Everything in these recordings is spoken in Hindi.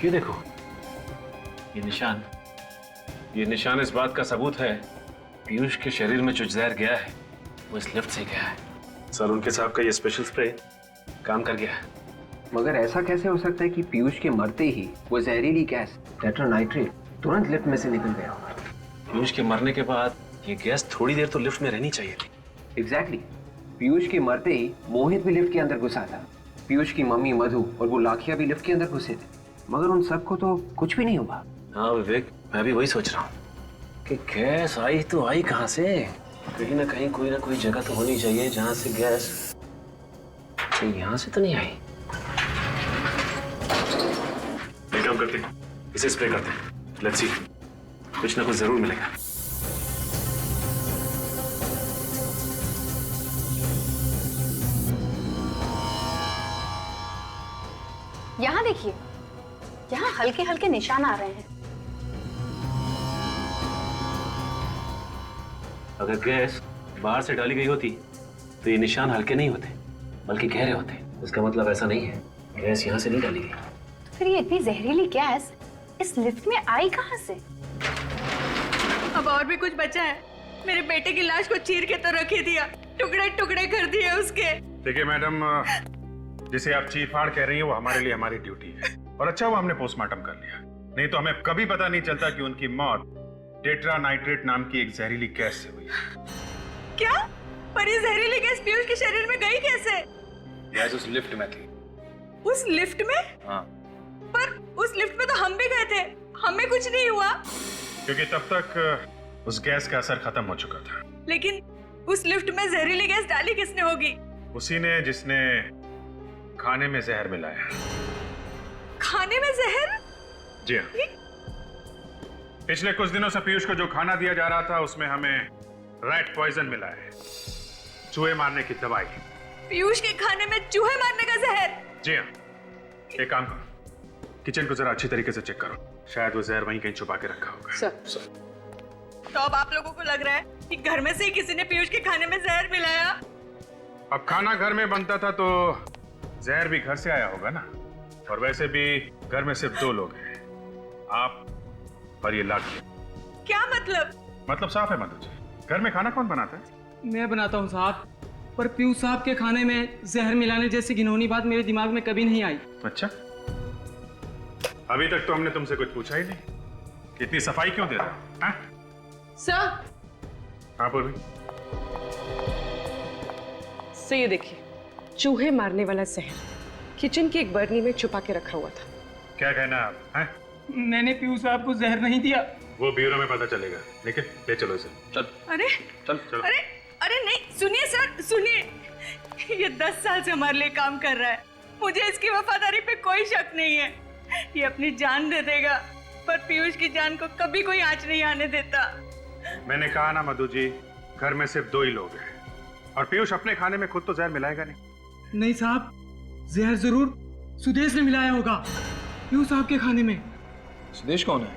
ये देखो, ये निशान इस बात का सबूत है पीयूष के शरीर में जो जहर गया है वो इस लिफ्ट से गया है। सर, उनके साहब का ये स्पेशल स्प्रे काम कर गया है। मगर ऐसा कैसे हो सकता है कि पीयूष के मरते ही वो जहरीली गैस टेट्रानाइट्रेट तुरंत लिफ्ट में से निकल गया होगा? पीयूष के मरने के बाद ये गैस थोड़ी देर तो लिफ्ट में रहनी चाहिए थी। एग्जैक्टली। पीयूष के मरते ही मोहित भी लिफ्ट के अंदर घुसा था, पीयूष की मम्मी मधु और वो लाखिया भी लिफ्ट के अंदर घुसे थे, मगर उन सबको तो कुछ भी नहीं हुआ। हाँ विवेक, मैं भी वही सोच रहा हूँ कि गैस आई तो आई कहाँ से? कहीं ना कहीं कोई ना कोई जगह तो होनी चाहिए जहाँ से गैस, तो यहाँ से तो नहीं आई। एक काम करते हैं, इसे स्प्रे करते हैं। लेट्स सी, कुछ ना कुछ जरूर मिलेगा। यहाँ देखिए, यहाँ हल्के हल्के निशान आ रहे हैं। अगर गैस बाहर से डाली गई होती तो ये निशान हल्के नहीं होते बल्कि गहरे होते। इसका मतलब ऐसा नहीं है गैस यहाँ से नहीं डाली गई। तो फिर ये इतनी जहरीली गैस इस लिफ्ट में आई कहाँ से? अब और भी कुछ बचा है? मेरे बेटे की लाश को चीर के तो रख ही दिया, टुकड़े टुकड़े कर दिए उसके। देखिए मैडम, जिसे आप चीर फाड़ कह रही हैं वो हमारे लिए हमारी ड्यूटी है, और अच्छा वो हमने पोस्टमार्टम कर लिया, नहीं तो हमें कभी पता नहीं चलता कि उनकी मौत टेट्रानाइट्रेट नाम की एक जहरीली गैस से हुई। क्या? पर ये जहरीली गैस पीयूष के शरीर में गई कैसे? गैस उस लिफ्ट में थी। उस लिफ्ट में? हाँ। पर उस लिफ्ट में तो हम भी गए थे, हमें कुछ नहीं हुआ। क्योंकि तब तक उस गैस का असर खत्म हो चुका था। लेकिन उस लिफ्ट में जहरीली गैस डाली किसने होगी? उसी ने जिसने खाने में जहर मिलाया। खाने में जहर? जी हाँ। पिछले कुछ दिनों से पीयूष को जो खाना दिया जा रहा था उसमें हमें रैट पॉइजन मिला है, चूहे मारने की दवाई। पीयूष के खाने में चूहे मारने का जहर? जी हाँ। एक काम करो, किचन को जरा अच्छी तरीके से चेक करो, शायद वो जहर वहीं कहीं छुपा के रखा होगा। सर। तो अब आप लोगों को लग रहा है कि घर में से ही किसी ने पीयूष के खाने में जहर मिलाया? अब खाना घर में बनता था तो जहर भी घर से आया होगा ना, और वैसे भी घर में सिर्फ 2 लोग हैं, आप और ये लाखिया। क्या मतलब? मतलब साफ है मधु जी, घर में खाना कौन बनाता है? मैं बनाता हूँ साहब, पर पीयूष साहब के खाने में जहर मिलाने जैसी घिनौनी बात मेरे दिमाग में कभी नहीं आई। अच्छा, अभी तक तो हमने तुमसे कुछ पूछा ही नहीं, इतनी सफाई क्यों दे रहे हो? सर। हाँ पूर्वी। सर ये देखिए, चूहे मारने वाला जहर किचन की एक बर्नी में छुपा के रखा हुआ था। क्या कहना आप? हैं? मैंने पीयूष साहब को जहर नहीं दिया। वो ब्यूरो में पता चलेगा, लेकिन ले चलो इसे। चल। अरे चल चलो। अरे नहीं, सुनिए सर, सुनिए, ये 10 साल से हमारे लिए काम कर रहा है, मुझे इसकी वफादारी पे कोई शक नहीं है। ये अपनी जान दे देगा, पर पीयूष की जान को कभी कोई आंच नहीं आने देता। मैंने कहा ना मधु जी, घर में सिर्फ 2 ही लोग हैं, और पीयूष अपने खाने में खुद तो जहर मिलाएगा नहीं। नहीं साहब, जहर जरूर सुदेश ने मिलाया होगा पीयूष साहब के खाने में। सुदेश कौन है?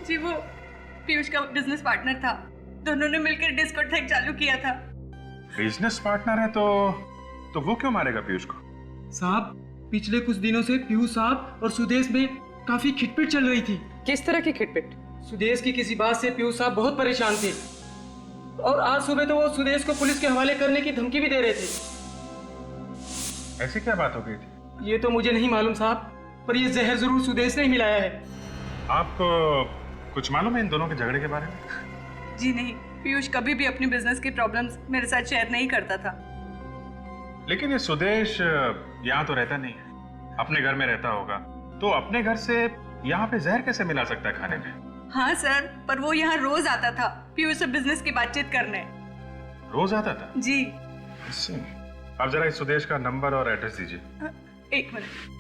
जी वो पीयूष का बिजनेस पार्टनर था, दोनों ने मिलकर डिस्कोथेक चालू किया था। बिजनेस पार्टनर है तो वो क्यों मारेगा पीयूष को? साहब, पिछले कुछ दिनों से पीयूष साहब और सुदेश में काफी खिटपिट चल रही थी। किस तरह की खिटपिट? सुदेश की किसी बात से पीयूष साहब बहुत परेशान थे, और आज सुबह तो वो सुदेश को पुलिस के हवाले करने की धमकी भी दे रहे थे। ऐसी क्या बात हो गई थी? ये तो मुझे नहीं मालूम साहब, पर ये जहर जरूर सुदेश ने ही मिलाया है। आपको कुछ मालूम है इन दोनों के झगड़े के बारे में? जी नहीं, पीयूष कभी भी अपनी बिजनेस की प्रॉब्लम्स मेरे साथ शेयर नहीं करता था। लेकिन ये सुदेश यहाँ तो रहता नहीं है, अपने घर में रहता होगा, तो अपने घर से यहाँ पे जहर कैसे मिला सकता है खाने में? हाँ सर, पर वो यहाँ रोज आता था पीयूष से बिजनेस की बातचीत करने। रोज आता था? जी। आप जरा इस सुदेश का नंबर और एड्रेस दीजिए। 1 मिनट।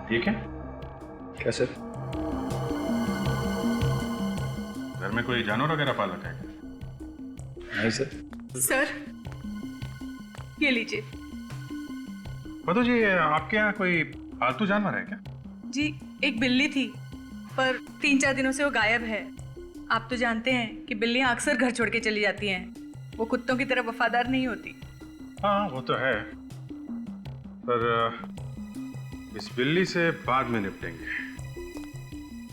ठीक है? कैसे? घर में कोई जानवर वगैरह पाल रखा है? नहीं सर। सर ये लीजिए। मधु जी, आपके यहाँ कोई पालतू जानवर है क्या? जी एक बिल्ली थी, पर 3-4 दिनों से वो गायब है। आप तो जानते हैं कि बिल्लियां अक्सर घर छोड़ के चली जाती हैं, वो कुत्तों की तरह वफादार नहीं होती। हाँ वो तो है, पर इस बिल्ली से बाद में निपटेंगे,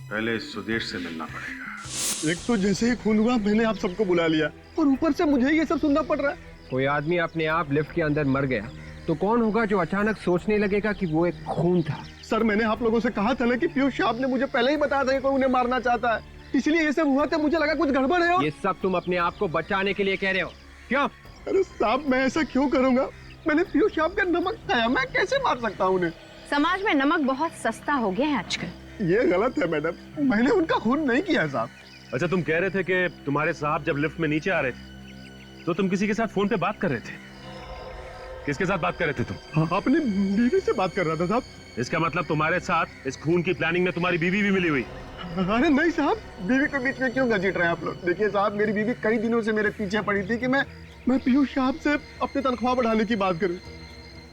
पहले सुदेश से मिलना पड़ेगा। एक तो जैसे ही खून हुआ मैंने आप सबको बुला लिया और ऊपर से मुझे ये सब सुनना पड़ रहा है। कोई आदमी अपने आप लिफ्ट के अंदर मर गया तो कौन होगा जो अचानक सोचने लगेगा कि वो एक खून था। सर मैंने आप लोगों से कहा था ना कि पीयूष साहब ने मुझे पहले ही बताया था कि कोई उन्हें मारना चाहता है, इसलिए ये सब हुआ था। मुझे लगा कुछ गड़बड़ है। ये सब तुम अपने आप को बचाने के लिए कह रहे हो क्यों? अरे साहब मैं ऐसा क्यों करूंगा? मैंने पीयूष साहब का नमक खाया, मैं कैसे मार सकता हूँ उन्हें? समाज में नमक बहुत सस्ता हो गया है आजकल। ये गलत है मैडम, मैंने उनका खून नहीं किया साहब। अच्छा, तुम कह रहे थे कि तुम्हारे साहब जब लिफ्ट में नीचे आ रहे थे तो तुम किसी के साथ फोन पे बात कर रहे थे। किसके साथ बात कर रहे थे तुम? अपनी बीवी से बात कर रहा था साहब। इसका मतलब तुम्हारे साथ इस खून की प्लानिंग में तुम्हारी बीवी भी मिली हुई? अरे नहीं साहब, बीवी के बीच में क्यों घसीट रहे हैं आप लोग? देखिए साहब, मेरी बीवी कई दिनों से मेरे पीछे पड़ी थी कि मैं पीयूष साहब से अपनी तनख्वाह बढ़ाने की बात करूं,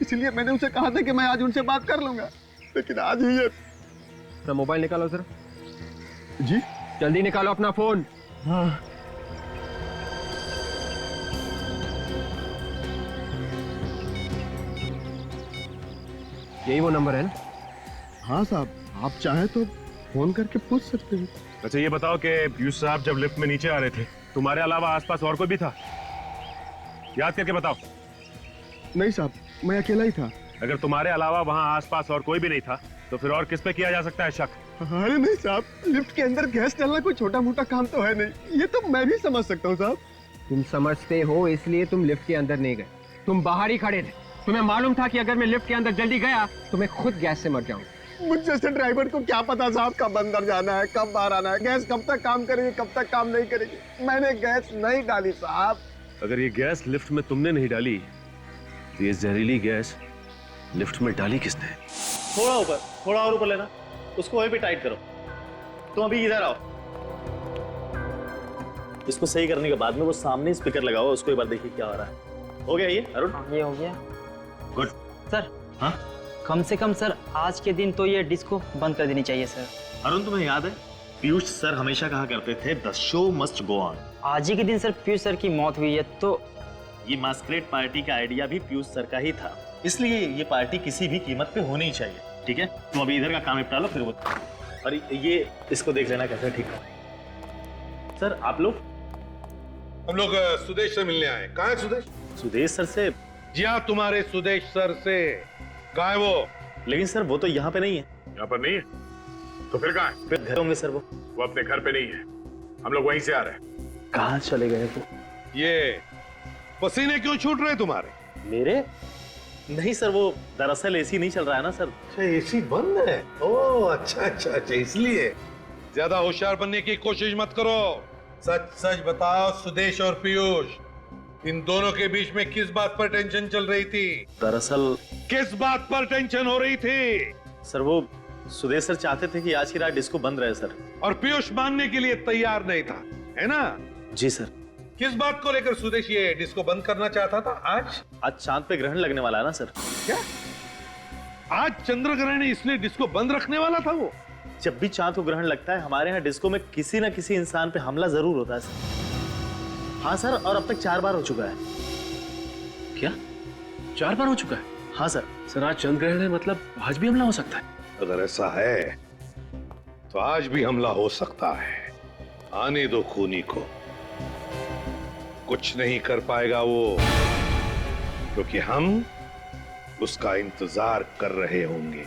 इसलिए मैंने उनसे कहा था कि मैं आज उनसे बात कर लूंगा, लेकिन आज ही ये। अपना मोबाइल निकालो सर। जी जल्दी निकालो अपना फोन। हाँ यही वो नंबर है ना? हाँ साहब, आप चाहे तो फोन करके पूछ सकते हैं। अच्छा, ये बताओ कि पीयूष साहब जब लिफ्ट में नीचे आ रहे थे तुम्हारे अलावा आसपास और कोई भी था? याद करके बताओ। नहीं साहब, मैं अकेला ही था। अगर तुम्हारे अलावा वहाँ आसपास और कोई भी नहीं था तो फिर और किस पे किया जा सकता है शक? अरे नहीं साहब, लिफ्ट के अंदर गैस डालना कोई छोटा मोटा काम तो है नहीं, ये तो मैं भी समझ सकता हूँ साहब। तुम समझते हो इसलिए तुम लिफ्ट के अंदर नहीं गए, तुम बाहर ही खड़े थे। तुम्हें मालूम था कि अगर मैं लिफ्ट के अंदर जल्दी गया तो मैं खुद गैस से मर जाऊंगा। मुझ जैसे ड्राइवर को क्या पता साहब कब अंदर जाना है, कब बाहर आना है, गैस कब तक काम करेगी, कब तक काम नहीं करेगी। मैंने गैस नहीं डाली साहब। अगर ये गैस लिफ्ट में तुमने नहीं डाली तो ये जहरीली गैस लिफ्ट में डाली किसने? थोड़ा और ऊपर लेना, उसको वहीं पे टाइट करो। तुम अभी इधर आओ, इसको सही करने के बाद में वो सामने स्पीकर लगाओ, उसको एक बार देखिए क्या हो रहा है। हो गया ये अरुण? ये हो गया। गुड सर हाँ कम से कम सर आज के दिन तो ये डिस्को बंद कर देनी चाहिए सर। अरुण, तुम्हें याद है पीयूष सर हमेशा कहा करते थे the show must go on. आज ही के दिन सर पीयूष सर की मौत हुई है तो ये मास्करेड पार्टी का आइडिया भी पीयूष सर का ही था, इसलिए ये पार्टी किसी भी कीमत पे होनी ही चाहिए। ठीक है, तुम अभी इधर का काम निपटा लो, फिर वो और ये इसको देख लेना कैसे ठीक है। सर आप लोग? हम लोग सुदेश से मिलने आए। कहाँ है सुदेश? सुदेश सर से? जी हाँ, तुम्हारे सुदेश सर से। कहाँ है वो? लेकिन सर वो तो यहाँ पे नहीं है। यहाँ पर नहीं है तो फिर कहाँ है? फिर घर होंगे सर। वो अपने घर पे नहीं है, हम लोग वहीं से आ रहे हैं। कहाँ चले गए वो? ये पसीने क्यों छूट रहे तुम्हारे? मेरे? नहीं सर, वो दरअसल एसी नहीं चल रहा है ना सर। अच्छा, एसी बंद है? ओह अच्छा, इसलिए। ज्यादा होशियार बनने की कोशिश मत करो, सच सच बताओ सुदेश और पीयूष, इन दोनों के बीच में किस बात पर टेंशन चल रही थी? दरअसल किस बात पर टेंशन हो रही थी? सर वो सुदेश सर चाहते थे कि आज की रात डिस्को बंद रहे सर। और पीयूष मानने के लिए तैयार नहीं था, है ना? जी सर। किस बात को लेकर सुदेश ये डिस्को बंद करना चाहता था? आज चांद पे ग्रहण लगने वाला है ना सर। क्या आज चंद्र ग्रहण है, इसलिए डिस्को बंद रखने वाला था वो? जब भी चांद को ग्रहण लगता है हमारे यहाँ डिस्को में किसी न किसी इंसान पे हमला जरूर होता है सर। हाँ सर, और अब तक 4 बार हो चुका है। क्या 4 बार हो चुका है? हाँ सर। सर आज चंद्र ग्रहण है, मतलब आज भी हमला हो सकता है। अगर ऐसा है तो आज भी हमला हो सकता है। आने दो खूनी को, कुछ नहीं कर पाएगा वो, क्योंकि हम उसका इंतजार कर रहे होंगे।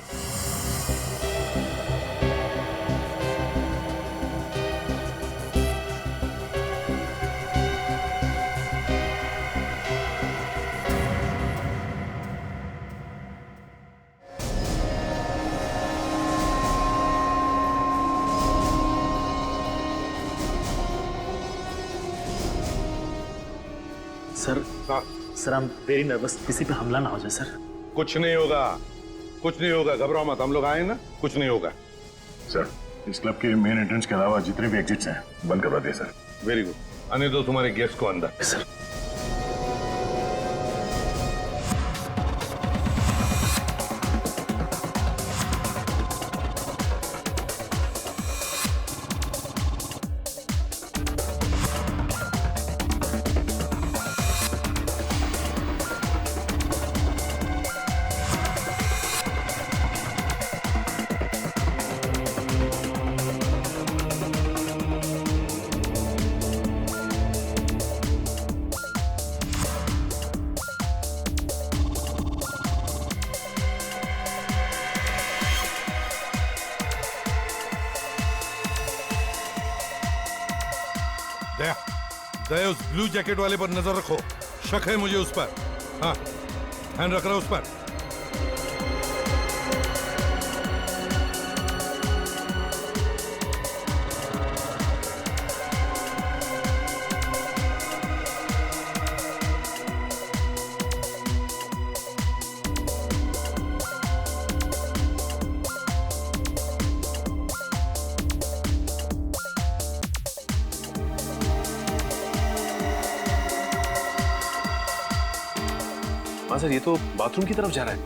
Sir sir I am very nervous, किसी पे हमला ना हो जाए सर। कुछ नहीं होगा, कुछ नहीं होगा, घबराओ मत, हम लोग आए ना, कुछ नहीं होगा। सर इस क्लब के मेन एंट्रेंस के अलावा जितने भी एग्जिट्स हैं बंद करवा दिए सर। वेरी गुड, आने दो तुम्हारे गेस्ट को अंदर। सर दया उस ब्लू जैकेट वाले पर नजर रखो, शक है मुझे उस पर। हाँ, ध्यान रख रहा उस पर। हाँ सर, ये तो बाथरूम की तरफ जा रहा है।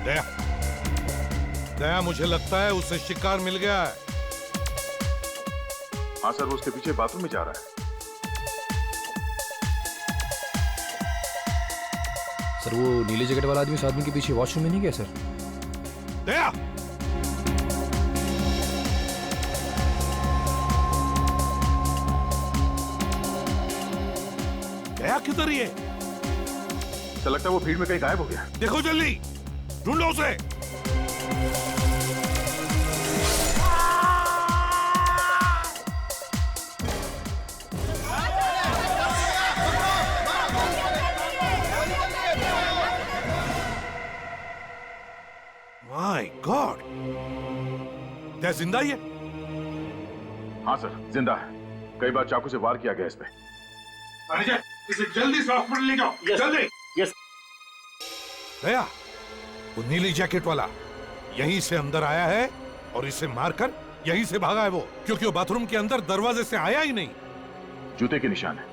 दया, दया मुझे लगता है उसे शिकार मिल गया है। हाँ सर, वो उसके पीछे बाथरूम में जा रहा है। सर वो नीले जैकेट वाला आदमी उस आदमी के पीछे वॉशरूम में नहीं गया सर? दया, दया किधर है? तो लगता है वो भीड़ में कहीं गायब हो गया। देखो जल्दी, ढूंढो उसे। माय गॉड, क्या जिंदा ही है? हाँ सर, जिंदा है। कई बार चाकू से वार किया गया इस पे। मैनेजर, इसे जल्दी से हॉस्पिटल ले जाओ। जल्दी। यस। दया, वो नीली जैकेट वाला यहीं से अंदर आया है और इसे मारकर यहीं से भागा है वो, क्योंकि वो बाथरूम के अंदर दरवाजे से आया ही नहीं। जूते के निशान है।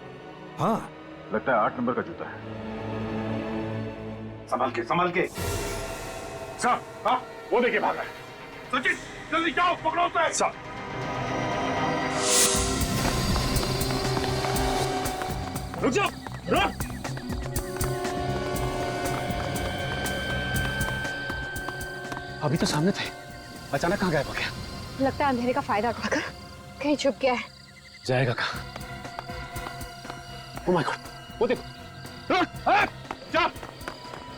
हाँ, लगता है 8 नंबर का जूता है। संभाल के, संभाल के। साहब, हाँ, वो देखिए भागा है। सचिन, जल्दी जाओ, पकड़ो उसे। साहब। रुक जाओ, रुक। अभी तो सामने थे, अचानक कहाँ गायब हो गया? लगता है अंधेरे का फायदा उठाकर कहीं छुप गया है। जाएगा कहाँ? ओह माय गॉड, वो देखो। रुक,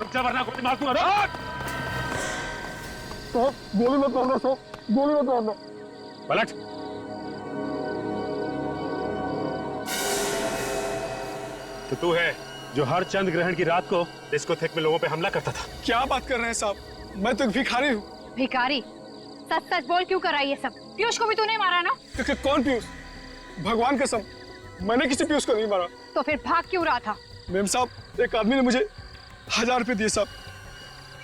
रुक जा वरना गोली मार दूंगा। रुक। तो गोली मत मारना, तो गोली मत मारना। पलट। तो तू है जो हर चंद्र ग्रहण की रात को डिस्कोथेक में लोगों पे हमला करता था। क्या बात कर रहे हैं साहब? मैं तो एक भिखारी हूँ। भिखारी? सच सच बोल, क्यों करा ये सब? पीयूष को भी तूने मारा ना? कौन पीयूष? भगवान कसम, मैंने किसी पीयूष को नहीं मारा। तो फिर भाग क्यों रहा था? मेम साहब, एक आदमी ने मुझे 1000 रुपए दिए साहब।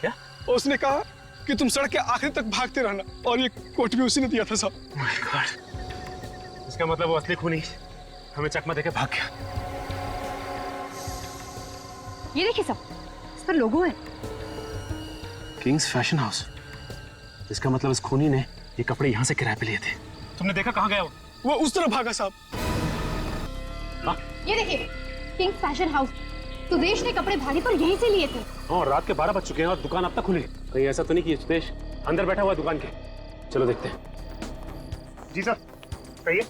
क्या? और उसने कहा कि तुम सड़क के आखिर तक भागते रहना, और ये कोट भी उसी ने दिया था साहब। माय गॉड, इसका मतलब वो असली खूनी हमें चकमा देके भाग गया। ये देखिए सब, इस पर लोगो है। Kings fashion house. इसका मतलब इस खूनी ने ये कपड़े यहाँ से किराए पे लिए थे। तुमने देखा कहाँ गया वो उस तरफ भागा साहब। हाँ? ये देखिए, किंग्स फैशन हाउस। सुदेश ने कपड़े भागे तो यहीं से लिए थे। और रात के 12 बज चुके हैं और दुकान अब तक खुली। कहीं ऐसा तो नहीं कि सुदेश अंदर बैठा हुआ है दुकान के? चलो देखते हैं। जी सर, कहिए।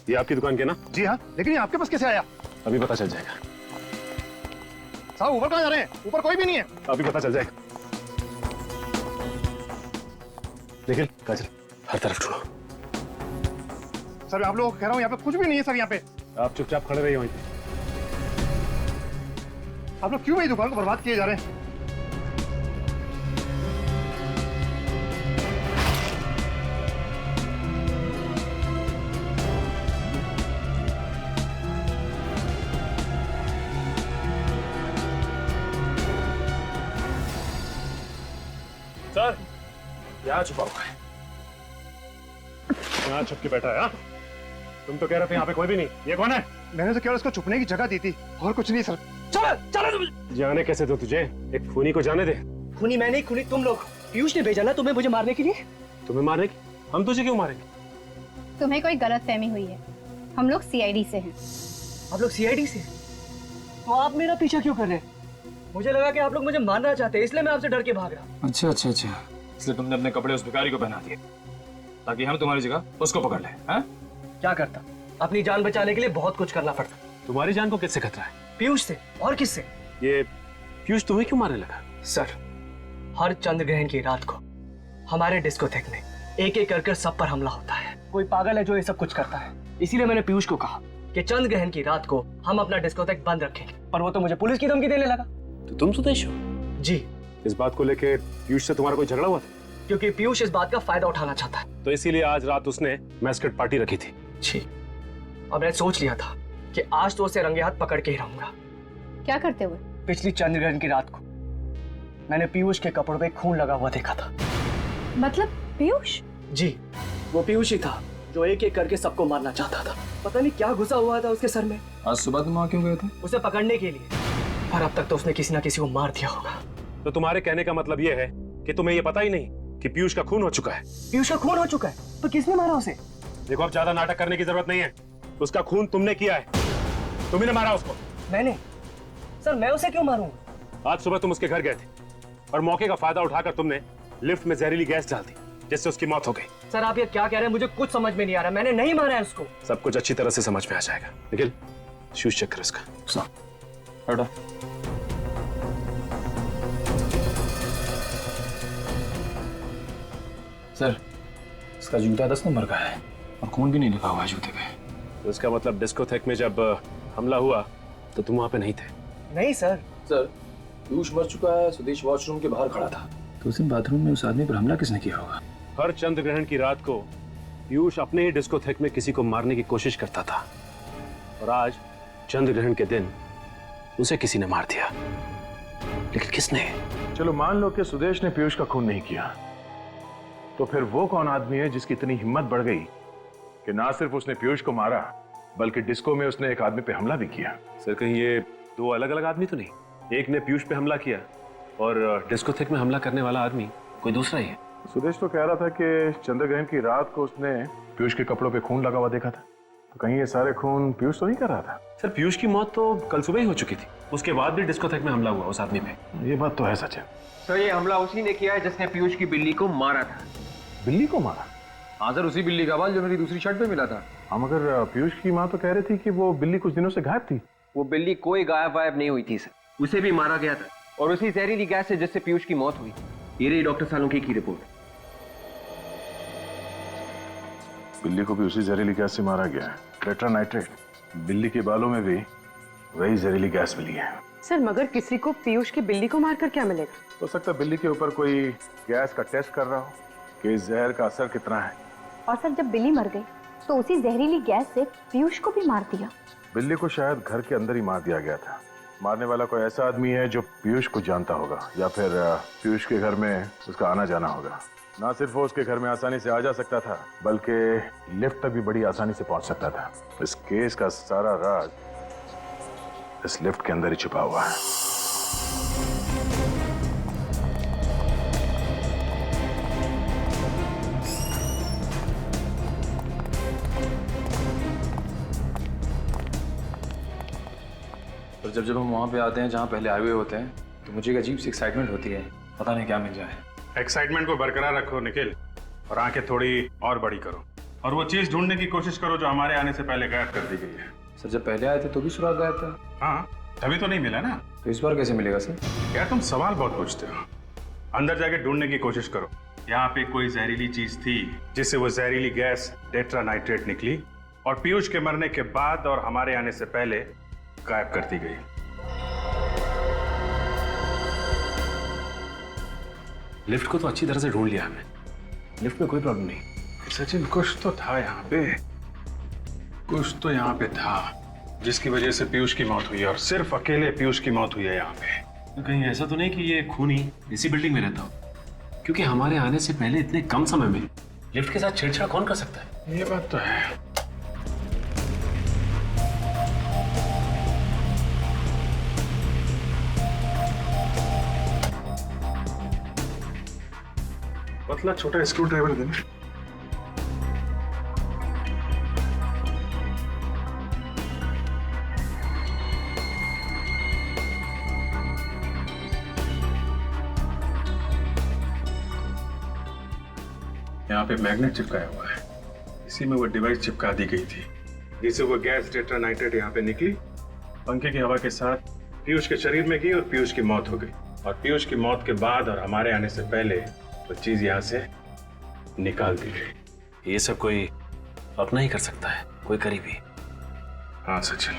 ये आपकी दुकान के ना? जी हाँ, लेकिन ये आपके पास कैसे आया? अभी पता चल जाएगा। साहब, ऊपर कहाँ जा रहे हैं? ऊपर कोई भी नहीं है। अभी पता चल जाएगा। निखिल, काजल, हर तरफ ढूंढो। सर, आप लोगों को कह रहा हूँ, यहाँ पे कुछ भी नहीं है सर। यहाँ पे आप चुपचाप खड़े रहिए वहीं पे। आप लोग क्यों मेरी दुकान को बर्बाद किए जा रहे हैं? सर, यहाँ छुपा हुआ है। यहाँ छुप के बैठा है। हाँ? तुम तो कह रहे थे यहाँ पे कोई भी नहीं। ये कौन है? मैंने तो केवल उसको छुपने की जगह दी थी, और कुछ नहीं सर। जाने कैसे दो तुझे? एक खूनी को जाने दे। खूनी मैं नहीं, खूनी तुम लोग। पीयूष ने भेजा ना तुम्हें मुझे मारने के लिए। तुम्हें मारने की? हम तुझे क्यों मारेंगे? तुम्हें कोई गलतफहमी हुई है। हम लोग सीआईडी से हैं। आप लोग सीआईडी से? तो आप मेरा पीछा क्यों कर रहे हैं? मुझे लगा कि आप लोग मुझे मारना चाहते हैं, इसलिए मैं आपसे डर के भाग रहा। अच्छा अच्छा अच्छा, इसलिए तुमने अपने कपड़े उस भिखारी को पहना दिए ताकि हम तुम्हारी जगह उसको पकड़ लें। हाँ? क्या करता? अपनी जान बचाने के लिए बहुत कुछ करना पड़ता। तुम्हारी जान को किससे खतरा है? पीयूष से। और किससे? ये पीयूष तुम्हें क्यों मारने लगा? सर, हर चंद्र ग्रहण की रात को हमारे डिस्कोथेक में एक एक कर सब पर हमला होता है। कोई पागल है जो ये सब कुछ करता है। इसीलिए मैंने पीयूष को कहा कि चंद्र ग्रहण की रात को हम अपना डिस्कोथेक बंद रखेंगे, पर वो तो मुझे पुलिस की धमकी देने लगा। तो तुम सुदेश हो? जी। इस बात को लेके पीयूष से तुम्हारा कोई झगड़ा हुआ था? क्योंकि पीयूष इस बात का फायदा उठाना चाहता है। तो इसीलिए आज रात उसने मैस्कट पार्टी रखी थी। जी। अब मैंने सोच लिया था कि आज तो उसे रंगे हाथ पकड़ के ही रहूंगा। क्या करते हुए? पिछली चंद्र ग्रहण की रात को मैंने पीयूष के कपड़ों पे खून लगा हुआ देखा था। मतलब पीयूष? जी, वो पीयूष ही था जो एक एक करके सबको मारना चाहता था। पता नहीं क्या घुसा हुआ था उसके सर में। आज सुबह तुम वहां क्यों गए थे? उसे पकड़ने के लिए, पर अब तक तो उसने किसी ना किसी को मार दिया होगा। तो तुम्हारे कहने का मतलब ये है कि तुम्हें ये पता ही नहीं कि पीयूष का खून हो चुका है? पीयूष का खून हो चुका है? तो किसने मारा उसे? देखो, अब ज्यादा नाटक करने की जरूरत नहीं है। उसका खून तुमने किया है, तुम्ही ने मारा उसको। मैंने? सर मैं उसे क्यों मारूंगा? आज सुबह तुम उसके घर गए थे और मौके का फायदा उठाकर तुमने लिफ्ट में जहरीली गैस डाल दी, जिससे उसकी मौत हो गई। सर आप ये क्या कह रहे हैं? मुझे कुछ समझ में नहीं आ रहा। मैंने नहीं मारा है उसको। सब कुछ अच्छी तरह से समझ में आ जाएगा। निखिल, शूज चेक कर इसका। हटो। सर, इसका जूता 10 नंबर का है और खून भी नहीं लिखा हुआ है जूते पे। तो इसका मतलब डिस्कोथेक में जब हमला हुआ तो तुम वहां पे नहीं थे? नहीं सर। सर, पीयूष मर चुका है, सुदेश वॉशरूम के बाहर खड़ा था। तो उस दिन बाथरूम में उस आदमी पर हमला किसने किया होगा? हर चंद्र ग्रहण की रात को पीयूष अपने ही डिस्कोथेक में किसी को मारने की कोशिश करता था, और आज चंद्र ग्रहण के दिन उसे किसी ने मार दिया। लेकिन किसने? चलो मान लो कि सुदेश ने पीयूष का खून नहीं किया, तो फिर वो कौन आदमी है जिसकी इतनी हिम्मत बढ़ गई कि ना सिर्फ उसने पीयूष को मारा बल्कि डिस्को में उसने एक आदमी पे हमला भी किया? सर, कहीं ये दो अलग अलग आदमी तो नहीं? एक ने पीयूष पे हमला किया और डिस्कोथेक में हमला करने वाला आदमी कोई दूसरा ही है। सुदेश तो कह रहा था कि चंद्र ग्रहण की रात को उसने पीयूष के कपड़ों पे खून लगा हुआ देखा था। तो कहीं ये सारे खून पीयूष तो नहीं कर रहा था? सर, पीयूष की मौत तो कल सुबह ही हो चुकी थी, उसके बाद भी डिस्कोथेक में हमला हुआ उस आदमी पे। ये बात तो है सच है। सर ये हमला उसी ने किया है जिसने पीयूष की बिल्ली को मारा था। बिल्ली को मारा? हाँ सर, उसी बिल्ली का बाल जो मेरी दूसरी शर्ट पे मिला था। हाँ, मगर पीयूष की माँ तो कह रही थी कि वो बिल्ली कुछ दिनों से गायब थी। वो बिल्ली कोई गायब वायब नहीं हुई थी सर, उसे भी मारा गया था, और उसी जहरीली गैस से जिससे पीयूष की मौत हुई। ये रही डॉक्टर सालुंके की रिपोर्ट। बिल्ली को भी उसी जहरीली गैस से मारा गया है, टेट्रा नाइट्रेट। बिल्ली के बालों में भी वही जहरीली गैस मिली है। सर मगर किसी को पीयूष की बिल्ली को मारकर क्या मिलेगा? हो सकता है बिल्ली के ऊपर कोई गैस का टेस्ट कर रहा हो कि इस जहर का असर कितना है। और सर जब बिल्ली मर गई तो उसी जहरीली गैस से पीयूष को भी मार दिया। बिल्ली को शायद घर के अंदर ही मार दिया गया था। मारने वाला कोई ऐसा आदमी है जो पीयूष को जानता होगा, या फिर पीयूष के घर में उसका आना जाना होगा। ना सिर्फ वो उसके घर में आसानी से आ जा सकता था, बल्कि लिफ्ट तक भी बड़ी आसानी से पहुंच सकता था। इस केस का सारा राज इस लिफ्ट के अंदर ही छुपा हुआ है। और जब हम वहाँ पे आते हैं जहाँ पहले आए हुए होते हैं, तो मुझे एक अजीब सी एक्साइटमेंट होती है, पता नहीं क्या मिल जाए। एक्साइटमेंट को बरकरार रखो निखिल, और आंखें थोड़ी और बड़ी करो, और वो चीज ढूंढने की कोशिश करो जो हमारे आने से पहले गायब कर दी गई है। सर जब पहले आए थे तो भी सुराग गायब था। हाँ, तभी तो नहीं मिला ना। तो इस बार कैसे मिलेगा सर? यार तुम सवाल बहुत पूछते हो। अंदर जाके ढूंढने की कोशिश करो। यहाँ पे कोई जहरीली चीज थी जिससे वो जहरीली गैस टेट्रा नाइट्रेट निकली, और पीयूष के मरने के बाद और हमारे आने से पहले गायब कर दी गई। लिफ्ट को तो अच्छी तरह से ढूंढ लिया हमने, लिफ्ट में कोई प्रॉब्लम नहीं। सचिन, कुछ तो था यहाँ पे, कुछ तो यहाँ पे था जिसकी वजह से पीयूष की मौत हुई है, और सिर्फ अकेले पीयूष की मौत हुई है यहाँ पे। तो कहीं ऐसा तो नहीं कि ये खूनी इसी बिल्डिंग में रहता हो? क्योंकि हमारे आने से पहले इतने कम समय में लिफ्ट के साथ छेड़छाड़ कौन कर सकता है? ये बात तो है। पतला छोटा स्क्रू ड्राइवर देना। यहाँ पे मैग्नेट चिपकाया हुआ है, इसी में वो डिवाइस चिपका दी गई थी जिससे वो गैस टेट्रा नाइट्रेट यहाँ पे निकली, पंखे की हवा के साथ पीयूष के शरीर में गई और पीयूष की मौत हो गई। और पीयूष की मौत के बाद और हमारे आने से पहले वो चीज यहाँ से निकाल दी गई। ये सब कोई अपना ही कर सकता है, कोई करीबी। हाँ सचिन,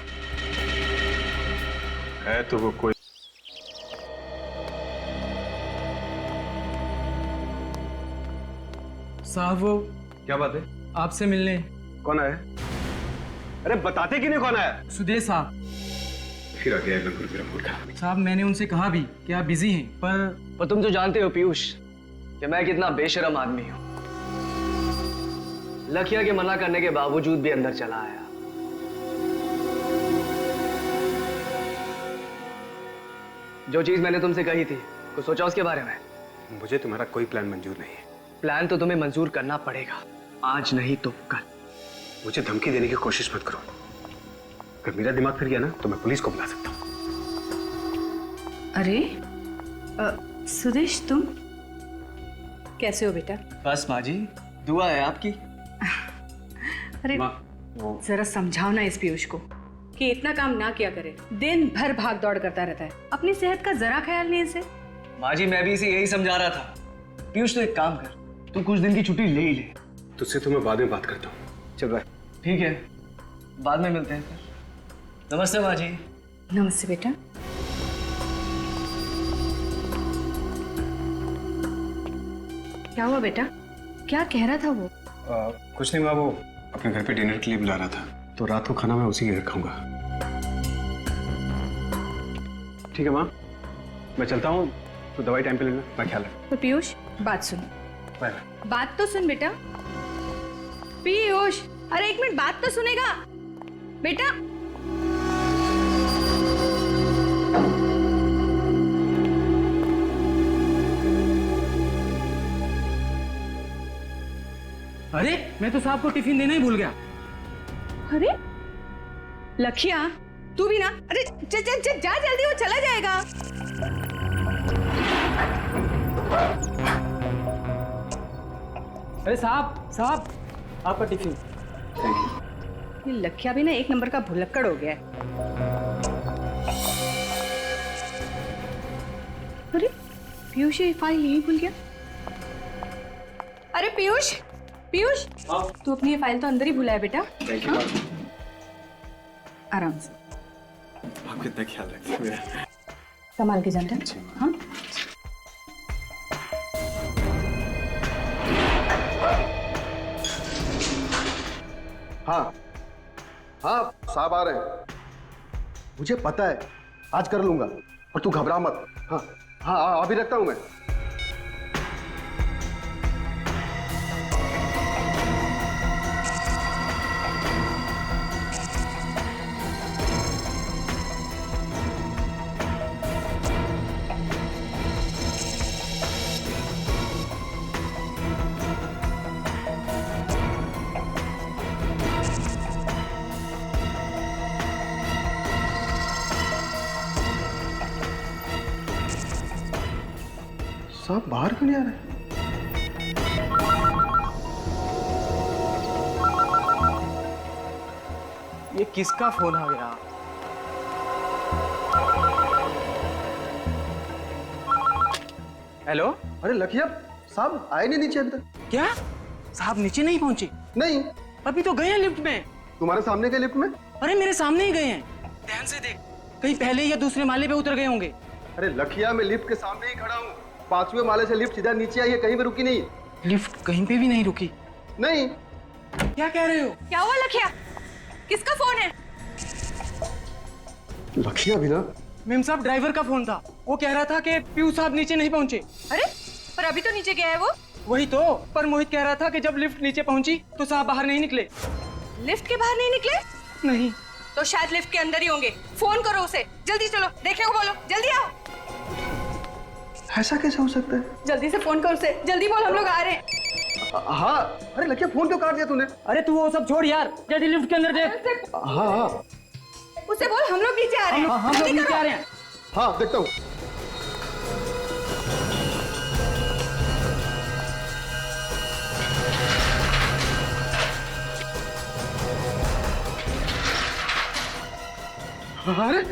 है तो वो कोई। साहब वो क्या बात है? आपसे मिलने। कौन आया? अरे बताते कि नहीं कौन आया? सुदेश साहब। फिर आ गया बिल्कुल मेरा मूड खराब। साहब मैंने उनसे कहा भी कि आप बिजी हैं, पर तुम तो जानते हो पीयूष कि मैं कितना बेशरम आदमी हूं। लखिया के मना करने के बावजूद भी अंदर चला आया। जो चीज मैंने तुमसे कही थी, कुछ सोचा उसके बारे में? मुझे तुम्हारा कोई प्लान मंजूर नहीं है। प्लान तो तुम्हें मंजूर करना पड़ेगा, आज नहीं तो कल। मुझे धमकी देने की कोशिश मत करो। अगर मेरा दिमाग फिर गया ना तो मैं पुलिस को बुला सकता हूँ। अरे सुदेश, तुम कैसे हो बेटा? बस माँ जी, दुआ है आपकी। अरे जरा समझाओ ना इस पीयूष को कि इतना काम ना किया करे। दिन भर भाग दौड़ करता रहता है, अपनी सेहत का जरा ख्याल नहीं इसे। माँ जी मैं भी इसे यही समझा रहा था। पीयूष तो एक काम कर, तू कुछ दिन की छुट्टी ले ही ले। तुझसे तो मैं बाद में बात करता हूँ। चल बाय। ठीक है, बाद में मिलते हैं फिर। नमस्ते माँ जी। नमस्ते बेटा। क्या हुआ बेटा? क्या कह रहा था वो? कुछ नहीं माँ, वो अपने घर पे डिनर के लिए बुला रहा था, तो रात को खाना मैं उसी के घर खाऊंगा। ठीक है माँ, मैं चलता हूँ, तो दवाई टाइम पे लेना, मैं ख्याल रखूँ। तो पीयूष बात सुन। बाय। बात तो सुन बेटा। पीयूष, अरे एक मिनट, बात तो सुनेगा बेटा। अरे मैं तो साहब को टिफिन देना ही भूल गया। अरे लखिया, तू भी ना। अरे जा जल्दी, वो चला जाएगा। अरे साहब आपका टिफिन। ये लखिया भी ना एक नंबर का भुलक्कड़ हो गया है। अरे पीयूष ये फाइल यहीं भूल गया। अरे पीयूष, तू अपनी ये फाइल तो अंदर ही भूला है बेटा। हाँ? आराम से। आप कितना ख्याल रखिए मेरा। संभाल के जाना। हाँ हाँ हाँ, साहब आ रहे हैं। मुझे पता है, आज कर लूंगा, और तू घबरा मत। हाँ हाँ, अभी रखता हूं मैं। साहब बाहर क्यों नहीं आ रहे? ये किसका फोन आ गया? हेलो। अरे लखिया, साहब आए नहीं नीचे अंदर। क्या साहब नीचे नहीं पहुंचे? नहीं, अभी तो गए हैं लिफ्ट में। तुम्हारे सामने के लिफ्ट में? अरे मेरे सामने ही गए हैं। ध्यान से देख, कहीं पहले या दूसरे माले पे उतर गए होंगे। अरे लखिया, मैं लिफ्ट के सामने ही खड़ा हूँ। 5वें माले से लिफ्ट सीधा नीचे आई है, कहीं भी रुकी नहीं। लिफ्ट कहीं पे भी नहीं रुकी? नहीं। क्या कह रहे हो? क्या हुआ लखिया? किसका फोन है? लखिया भी ना? मेम साहब, ड्राइवर का फोन था। वो कह रहा था कि पीयूष साहब नीचे नहीं पहुंचे। अरे पर अभी तो नीचे गया है वो। वही तो, पर मोहित कह रहा था कि जब लिफ्ट नीचे पहुंची तो साहब बाहर नहीं निकले। लिफ्ट के बाहर नहीं निकले? नहीं। तो शायद लिफ्ट के अंदर ही होंगे। फोन करो उसे, जल्दी चलो, देखने को बोलो, जल्दी आओ। ऐसा कैसे हो सकता है? जल्दी से फोन करो उसे, जल्दी बोल, हम लोग आ रहे हैं। हाँ। अरे लखिया, फोन क्यों काट दिया तूने? अरे तू वो सब छोड़ यार, जल्दी लिफ्ट के अंदर देख। हाँ, उसे बोल हम लोग नीचे आ रहे हैं। हम लोग नीचे आ रहे हैं। हाँ देखता हूँ। अरे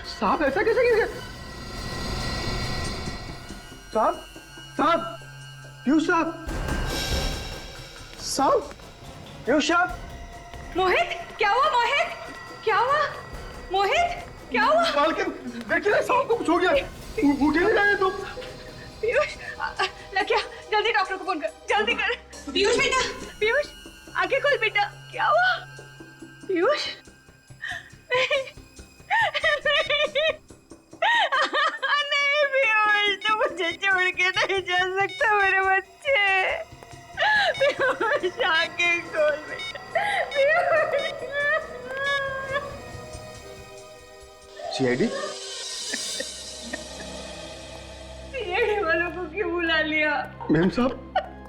साहब, ऐसा कैसे गिर गया? साहब, पीयूष साहब, पीयूष साहब, मोहित क्या हुआ? मोहित क्या हुआ? मोहित क्या हुआ? मालकिन देखिए ना, साहब को कुछ हो गया, उठ ही नहीं रहे तुम। पीयूष लकिया, जल्दी डॉक्टर को फोन कर, जल्दी कर। पीयूष बेटा, पीयूष आंखें खोल बेटा, क्या हुआ? पीयूष नहीं पीयूष, तो मुझे छोड़ के नहीं जा सकता मेरे बच्चे। पीयूष आंखें खोल बेटा, पीयूष। सीआईडी सीआईडी वालों को क्यों बुला लिया? मैम साहब,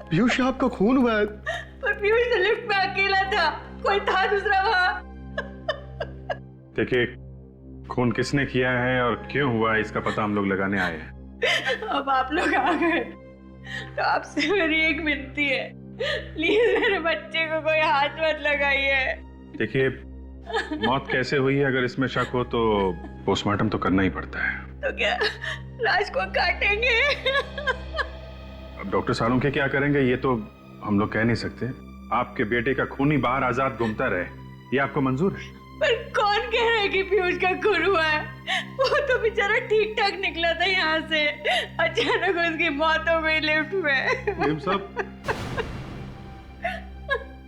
पीयूष साहब का खून हुआ है। पर पीयूष तो लिफ्ट में अकेला था, कोई था दूसरा वहाँ? देखिए, खून किसने किया है और क्यों हुआ है इसका पता हम लोग लगाने आए हैं। अब आप लोग आ गए तो आपसे मेरी एक विनती है, प्लीज मेरे बच्चे को कोई हाथ मत लगाइए। देखिए, मौत कैसे हुई है अगर इसमें शक हो तो पोस्टमार्टम तो करना ही पड़ता है। तो क्या लाश को काटेंगे? अब डॉक्टर सालुंखे क्या करेंगे ये तो हम लोग कह नहीं सकते। आपके बेटे का खून ही बाहर आजाद घूमता रहे, ये आपको मंजूर है? पर कौन कह रहा है कि पीयूष का खून हुआ है? वो तो बेचारा ठीक ठाक निकला था यहाँ से, अचानक उसकी मौत हो गई लिफ्ट में। मैम साहब,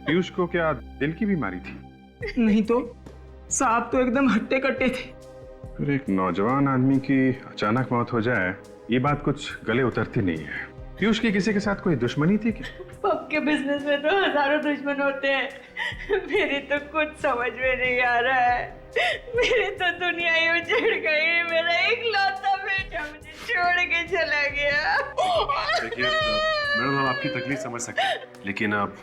पीयूष को क्या दिल की बीमारी थी? नहीं तो साहब तो एकदम हट्टे कट्टे थे। फिर एक नौजवान आदमी की अचानक मौत हो जाए, ये बात कुछ गले उतरती नहीं है। पीयूष की किसी के साथ कोई दुश्मनी थी क्या? पब के बिजनेस में तो हजारों दुश्मन होते हैं, मेरी तो कुछ समझ में नहीं आ रहा है। मेरी तो दुनिया ही उजड़ गई, मेरा इकलौता बेटा मुझे छोड़ के चला गया। देखिए मैडम, हम आपकी तकलीफ समझ सकते हैं, लेकिन अब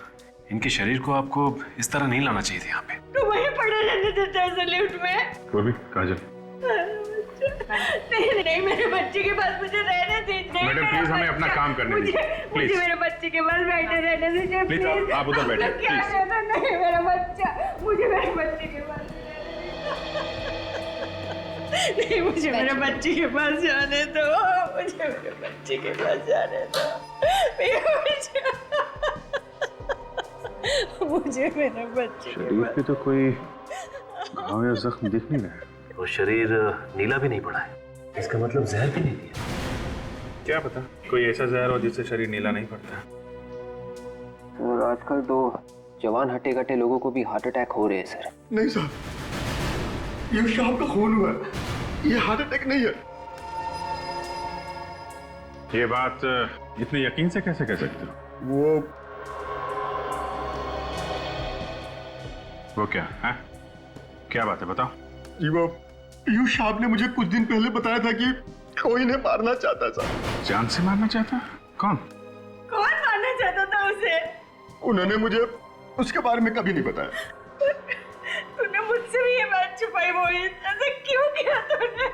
इनके शरीर को आपको इस तरह नहीं लाना चाहिए था यहाँ पे। तो वहीं पड़े रहने देता है लिफ्ट में। वो भी काजल, नहीं नहीं, मेरे बच्चे के पास मुझे रहने दीजिए। मैडम प्लीज हमें अपना काम करने दीजिए, प्लीज। मुझे मेरे बच्चे के पास बैठे रहने दीजिए प्लीज। आप उधर बैठिए प्लीज। नहीं मेरा बच्चा, मुझे मेरे बच्चे के पास नहीं, मुझे मेरे बच्चे के पास जाने दो, मुझे मेरे बच्चे के पास जाने दो। मुझे मेरे बच्चे शरीर पे तो कोई घाव या जख्म दिख नहीं रहा है। वो शरीर नीला भी नहीं पड़ा है, इसका मतलब जहर भी नहीं दिया। क्या पता कोई ऐसा जहर हो जिससे शरीर नीला नहीं पड़ता। और आजकल तो जवान हट्टे कट्टे लोगों को भी हार्ट अटैक हो रहे हैं सर। नहीं साहब, ये शाम का खून हुआ है, ये हार्ट अटैक नहीं है। ये बात इतने यकीन से कैसे कह सकते हो? वो क्या है? क्या बात है, बताओ। जी वो पीयूष साहब ने मुझे कुछ दिन पहले बताया था कि कोई इन्हें मारना चाहता था। जान से मारना चाहता? कौन? कौन मारना चाहता था उसे? उन्होंने मुझे उसके बारे में कभी नहीं बताया। तूने मुझसे भी ये बात छुपाई मोहित, ऐसा क्यों किया तूने?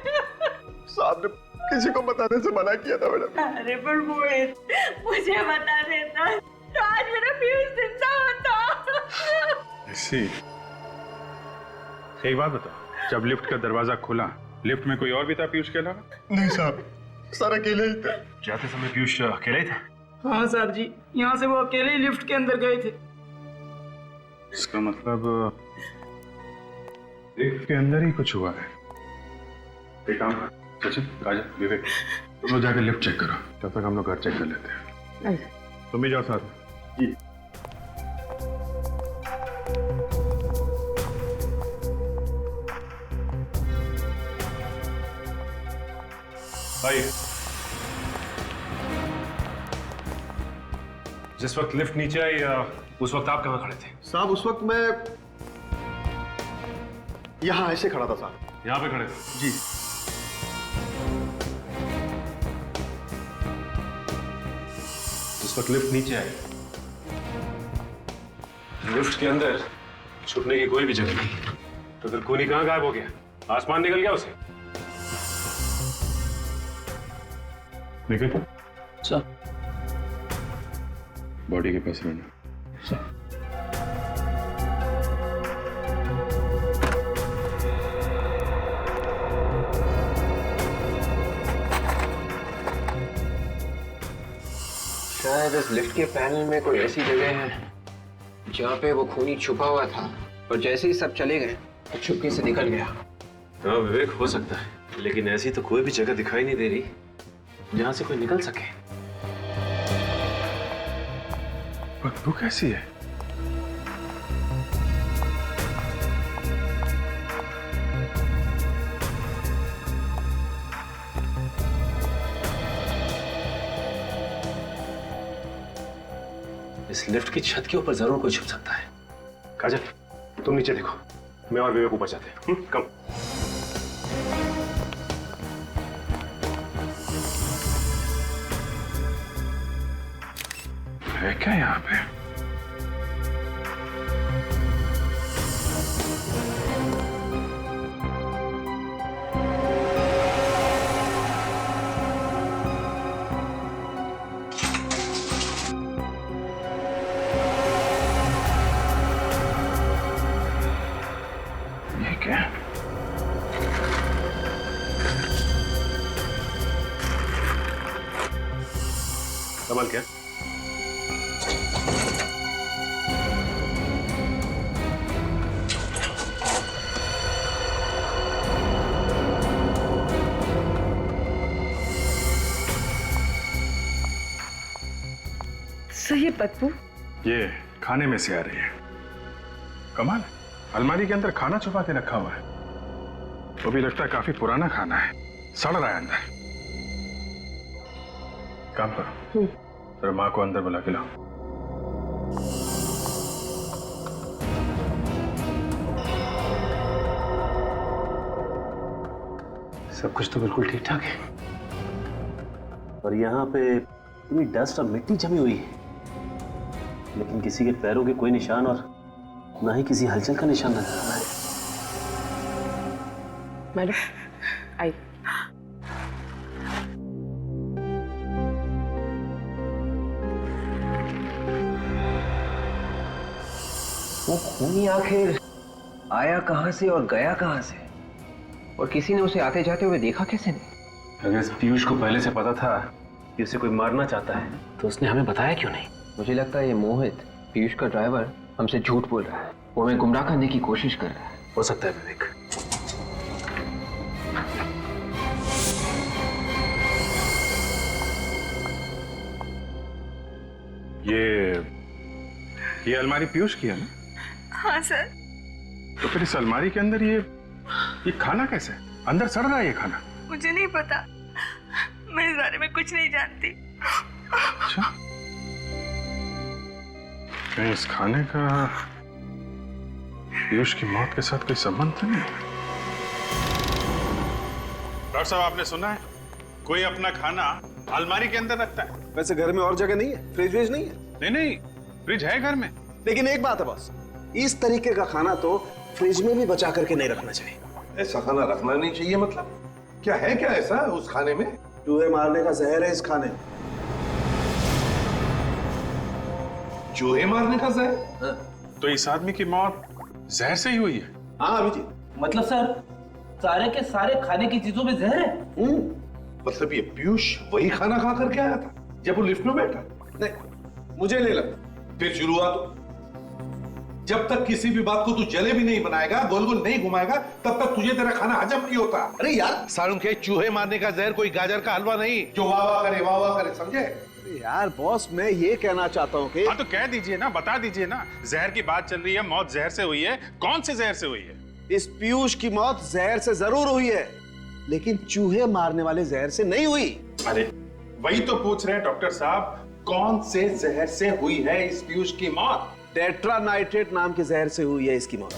साहब ने किसी को बताने से मना किया था मैडम। अरे पर मोहित, मुझे बता देता तो आज मेरा पीयूष जिंदा होता। ऐसी एक बात बताओ, जब लिफ्ट का दरवाजा खुला, लिफ्ट में कोई और भी था पीयूष के अलावा? नहीं साहब, सर अकेले ही थे। जाते समय पीयूष अकेले ही था? हाँ साहब जी, यहाँ से वो अकेले ही लिफ्ट के अंदर गए थे। इसका मतलब लिफ्ट के अंदर ही कुछ हुआ है। एक काम कर, सचिन, काजल, विवेक, तुम लोग जाकर लिफ्ट चेक करो, तब तक हम लोग घर चेक कर लेते हैं। तुम भी जाओ साथ में। जी। भाई, जिस वक्त लिफ्ट नीचे आई उस वक्त आप कहाँ खड़े थे? साहब उस वक्त मैं यहाँ ऐसे खड़ा था साहब। यहाँ पे खड़े थे? जी। जिस वक्त लिफ्ट नीचे आई, लिफ्ट के अंदर छुपने की कोई भी जगह नहीं, तो फिर खूनी कहाँ गायब हो गया? आसमान निकल गया उसे? निकल सर, बॉडी के पास रहना। सर। शायद इस लिफ्ट के पैनल में कोई ऐसी जगह है जहाँ पे वो खूनी छुपा हुआ था और जैसे ही सब चले गए तो चुपके से निकल गया। हाँ विवेक, हो सकता है, लेकिन ऐसी तो कोई भी जगह दिखाई नहीं दे रही जहां से कोई निकल सके। बदबू कैसी है? इस लिफ्ट की छत के ऊपर जरूर कोई छुप सकता है। काजल, तुम नीचे देखो, मैं और विवेक ऊपर जाते हैं। कम। है क्या यहाँ पे? ये क्या? कमाल क्या? सही है बदबू। ये खाने में से आ रही है। कमाल है, अलमारी के अंदर खाना छुपा के रखा हुआ है। वो भी लगता है काफी पुराना खाना है, सड़ रहा है अंदर। काम करो, तेरे माँ को अंदर बुला के लाओ। सब कुछ तो बिल्कुल ठीक ठाक है, और यहाँ पे पूरी डस्ट और मिट्टी जमी हुई है, लेकिन किसी के पैरों के कोई निशान और ना ही किसी हलचल का निशान नजर आ रहा है। मैडम आई। वो खूनी आखिर आया कहां से और गया कहां से, और किसी ने उसे आते जाते हुए देखा कैसे नहीं? अगर इस पीयूष को पहले से पता था कि उसे कोई मारना चाहता है तो उसने हमें बताया क्यों नहीं? मुझे लगता है ये मोहित, पीयूष का ड्राइवर, हमसे झूठ बोल रहा है। वो हमें गुमराह करने की कोशिश कर रहा है। हो सकता है विवेक। ये अलमारी पीयूष की है ना? हाँ सर। तो फिर इस अलमारी के अंदर ये खाना कैसे? अंदर सड़ रहा है ये खाना। मुझे नहीं पता, मैं इस बारे में कुछ नहीं जानती। अच्छा, कहीं इस खाने का पीयूष की मौत के साथ कोई संबंध तो नहीं? डॉक्टर साहब, आपने सुना है कोई अपना खाना अलमारी के अंदर रखता है? वैसे घर में और जगह नहीं है, फ्रिज व्रिज नहीं है? नहीं नहीं, फ्रिज है घर में। लेकिन एक बात है बॉस, इस तरीके का खाना तो फ्रिज में भी बचा करके नहीं रखना चाहिए। ऐसा खाना रखना नहीं चाहिए मतलब? क्या है क्या ऐसा उस खाने में? चूहे मारने का जहर है इस खाने में। चूहे मारने का जहर? तो इस आदमी की मौत जहर से ही हुई है? हाँ अभी मतलब सर, सारे के सारे खाने की चीजों में जहर है? मतलब ये पीयूष वही खाना खा करके आया था जब वो लिफ्ट में बैठा? नहीं, मुझे नहीं लगता। फिर शुरुआत हो। जब तक किसी भी बात को तू जलेबी नहीं बनाएगा, गोल गोल नहीं घुमाएगा, तब तक तुझे तेरा खाना हजम नहीं होता। अरे यार सारुण के चूहे मारने का जहर कोई गाजर का हलवा नहीं जो वाह वाह करे, समझे? यार बॉस, मैं ये कहना चाहता हूँ कि हाँ तो कह दीजिए ना, बता दीजिए ना। जहर की बात चल रही है, मौत जहर से हुई है। कौन से जहर से हुई है? इस पीयूष की मौत जहर से जरूर हुई है, लेकिन चूहे मारने वाले जहर से नहीं हुई। अरे वही तो पूछ रहे हैं डॉक्टर साहब, कौन से जहर से हुई है इस पीयूष की मौत? टेट्रानाइट्रेट नाम के जहर से हुई है इसकी मौत।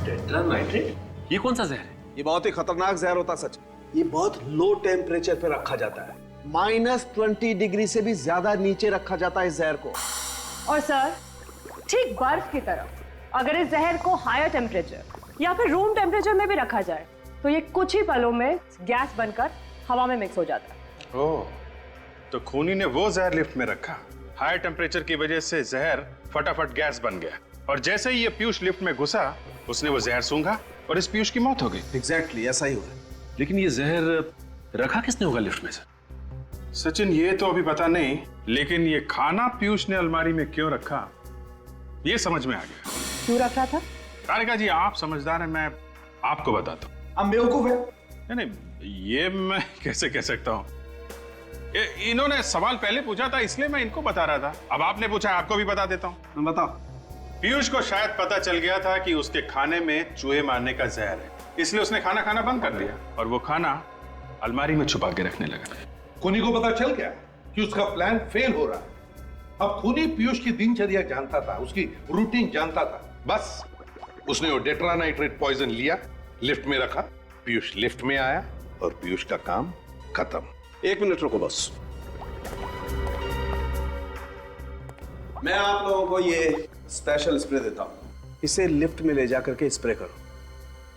टेट्रानाइट्रेट? ये कौन सा जहर है? ये बहुत ही खतरनाक जहर होता सच। ये बहुत लो टेम्परेचर पे रखा जाता है, -20 डिग्री से भी ज्यादा नीचे रखा जाता है इस जहर को। और सर, ठीक बर्फ की तरह अगर इस जहर को हायर टेम्परेचर या फिर रूम टेम्परेचर में भी रखा जाए तो ये कुछ ही पलों में गैस बनकर हवा में मिक्स हो जाता है। ओह, तो खूनी ने वो जहर लिफ्ट में रखा, हाई टेम्परेचर की वजह से जहर फटाफट गैस बन गया, और जैसे ही ये पीयूष लिफ्ट में घुसा उसने वो जहर सूंघा और इस पीयूष की मौत हो गई। एग्जैक्टली ऐसा ही हुआ। लेकिन ये जहर रखा किसने होगा लिफ्ट में सर? सचिन, ये तो अभी पता नहीं, लेकिन ये खाना पीयूष ने अलमारी में क्यों रखा ये समझ में आ गया। क्यों रख रहा था? तारिका जी आप समझदार हैं, मैं आपको बताता हूँ। आप बेवकूफ है। नहीं, ये मैं कैसे कह सकता हूँ? इन्होंने सवाल पहले पूछा था इसलिए मैं इनको बता रहा था। अब आपने पूछा, आपको भी बता देता हूँ। बताओ। पीयूष को शायद पता चल गया था कि उसके खाने में चूहे मारने का जहर है, इसलिए उसने खाना खाना बंद कर दिया और वो खाना अलमारी में छुपा के रखने लगा। खूनी को पता चल गया कि उसका प्लान फेल हो रहा है। अब खूनी पीयूष की दिनचर्या जानता था, उसकी रूटीन जानता था। बस उसने वो डेट्रानाइट्रेट पॉइजन लिया, लिफ्ट में रखा, पीयूष लिफ्ट में आया और पीयूष का काम खत्म। 1 मिनट रुको बस। मैं आप लोगों को ये स्पेशल स्प्रे देता हूं, इसे लिफ्ट में ले जाकर के स्प्रे करो।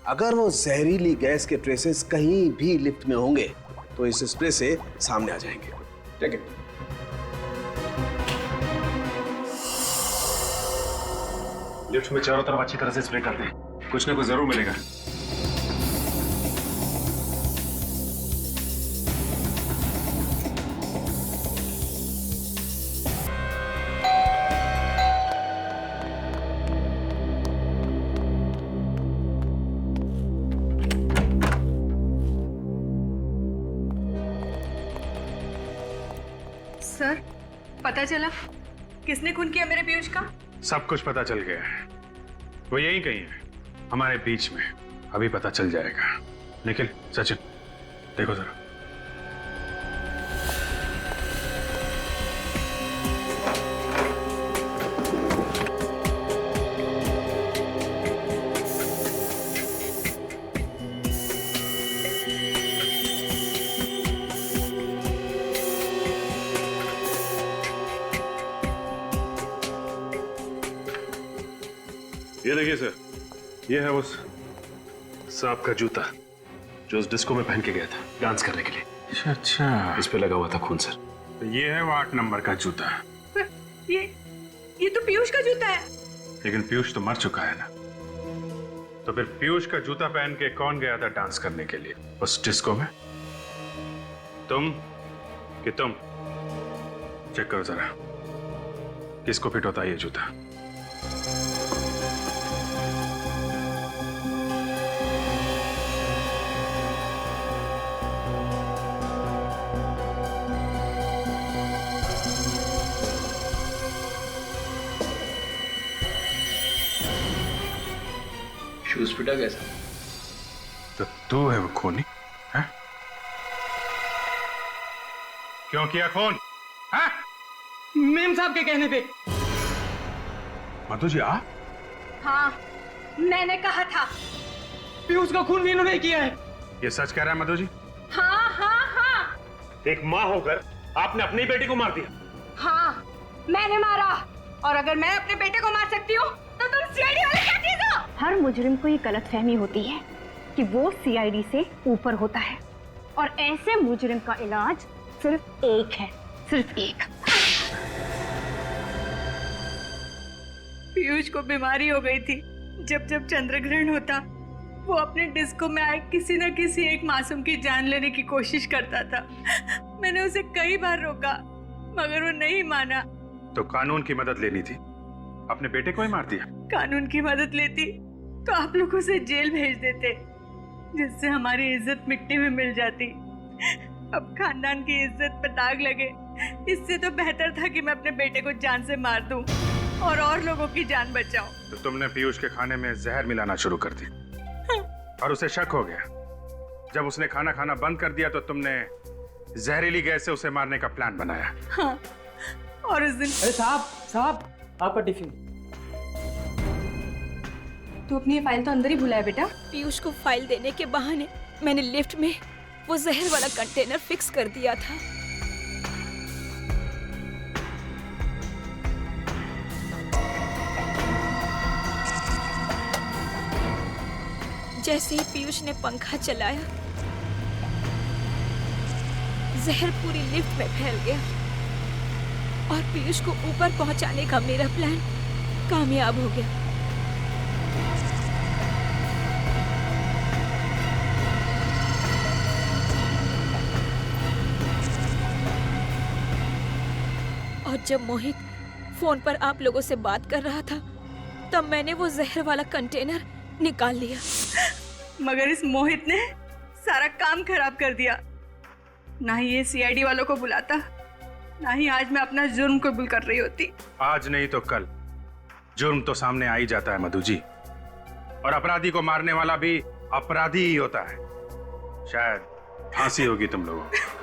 अगर वो जहरीली गैस के ट्रेसेस कहीं भी लिफ्ट में होंगे तो इस स्प्रे से सामने आ जाएंगे। ठीक है? लिफ्ट में चारों तरफ अच्छी तरह से स्प्रे कर दे, कुछ ना कुछ जरूर मिलेगा। सर, पता चला किसने खून किया मेरे पीयूष का? सब कुछ पता चल गया है, वो यही कहीं है हमारे बीच में, अभी पता चल जाएगा। निखिल, सचिन, देखो जरा। ये देखिए सर, ये है उस सांप का जूता जो उस डिस्को में पहन के गया था डांस करने के लिए। अच्छा अच्छा, इस पे लगा हुआ था खून सर। तो ये है वो 8 नंबर का जूता। ये तो पीयूष का जूता है। लेकिन पीयूष तो मर चुका है ना, तो फिर पीयूष का जूता पहन के कौन गया था डांस करने के लिए उस डिस्को में? तुम कि तुम? चेक करो जरा किसको फिट होता है ये जूता। शूज फिटा कैसा? तो तू है वो खूनी है? क्यों किया खून? है? मेम साहब के कहने पे। मधु जी आप? हाँ, मैंने कहा था। पीयूष का खून भी इन्होंने किया है। ये सच कह रहा है मधु जी? हाँ हाँ हाँ। एक माँ होकर आपने अपनी बेटी को मार दिया। हाँ, मैंने मारा। और अगर मैं अपने बेटे को मार सकती हूँ तो तुम सीआईडी वाले क्या चीज हो? हर मुजरिम को ये गलतफहमी होती है कि वो सीआईडी से ऊपर होता है, और ऐसे मुजरिम का इलाज सिर्फ एक है, सिर्फ एक। पीयूष को बीमारी हो गई थी। जब जब चंद्रग्रहण होता वो अपने डिस्को में आए किसी न किसी एक मासूम की जान लेने की कोशिश करता था। मैंने उसे कई बार रोका मगर वो नहीं माना। तो कानून की मदद लेनी थी, अपने बेटे को ही मार दिया। कानून की मदद लेती तो आप लोग उसे जेल भेज देते, जिससे हमारी इज्जत मिट्टी में मिल जाती। अब खानदान की इज्जत पर दाग लगे, इससे तो बेहतर था कि मैं अपने बेटे को जान से मार दूं और लोगों की जान बचाऊं। तो तुमने पीयूष के खाने में जहर मिलाना शुरू कर दी और उसे शक हो गया। जब उसने खाना खाना बंद कर दिया तो तुमने जहरीली गैस से उसे मारने का प्लान बनाया। हाँ, और उस दिन। अरे साहब आपका टिफिन। तू अपनी फाइल तो अंदर ही भुलाया बेटा। पीयूष को फाइल देने के बहाने मैंने लिफ्ट में वो जहर वाला कंटेनर फिक्स कर दिया था। जैसे ही पीयूष ने पंखा चलाया जहर पूरी लिफ्ट में फैल गया और पीयूष को ऊपर पहुंचाने का मेरा प्लान कामयाब हो गया। और जब मोहित फोन पर आप लोगों से बात कर रहा था तब मैंने वो जहर वाला कंटेनर निकाल लिया। मगर इस मोहित ने सारा काम खराब कर दिया। ना ही ये सीआईडी वालों को बुलाता, ना ही आज मैं अपना जुर्म कबूल कर रही होती। आज नहीं तो कल जुर्म तो सामने आ ही जाता है मधु जी, और अपराधी को मारने वाला भी अपराधी ही होता है। शायद फांसी होगी तुम लोगों को।